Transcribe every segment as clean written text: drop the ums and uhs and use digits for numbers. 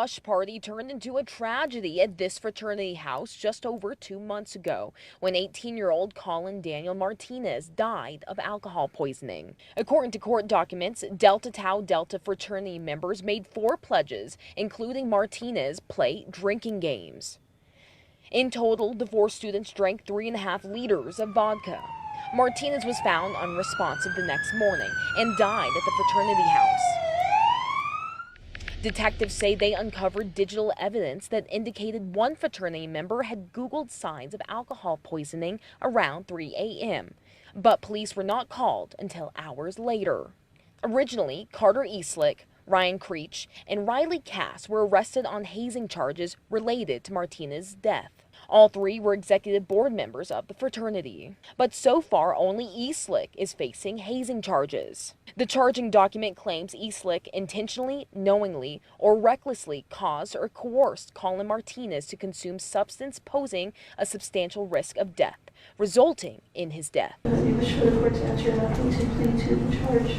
Hush party turned into a tragedy at this fraternity house just over 2 months ago when 18-year-old Colin Daniel Martinez died of alcohol poisoning. According to court documents, Delta Tau Delta fraternity members made 4 pledges, including Martinez, play drinking games. In total, the 4 students drank 3.5 liters of vodka. Martinez was found unresponsive the next morning and died at the fraternity house. Detectives say they uncovered digital evidence that indicated one fraternity member had Googled signs of alcohol poisoning around 3 a.m., but police were not called until hours later. Originally, Carter Eslick, Ryan Creech, and Riley Cass were arrested on hazing charges related to Martinez's death. All 3 were executive board members of the fraternity. But so far, only Eslick is facing hazing charges. The charging document claims Eslick intentionally, knowingly, or recklessly caused or coerced Colin Martinez to consume substance posing a substantial risk of death, resulting in his death. You wish for the court to enter nothing to plead to the charge.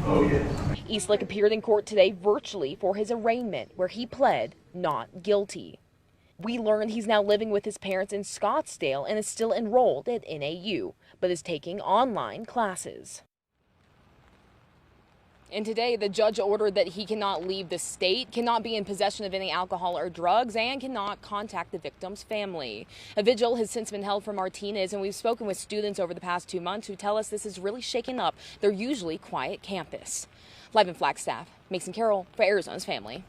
Oh, yes. Eslick appeared in court today virtually for his arraignment, where he pled not guilty. We learned he's now living with his parents in Scottsdale and is still enrolled at NAU, but is taking online classes. And today, the judge ordered that he cannot leave the state, cannot be in possession of any alcohol or drugs, and cannot contact the victim's family. A vigil has since been held for Martinez, and we've spoken with students over the past 2 months who tell us this is really shaken up their usually quiet campus. Live in Flagstaff, Carroll for Arizona's Family.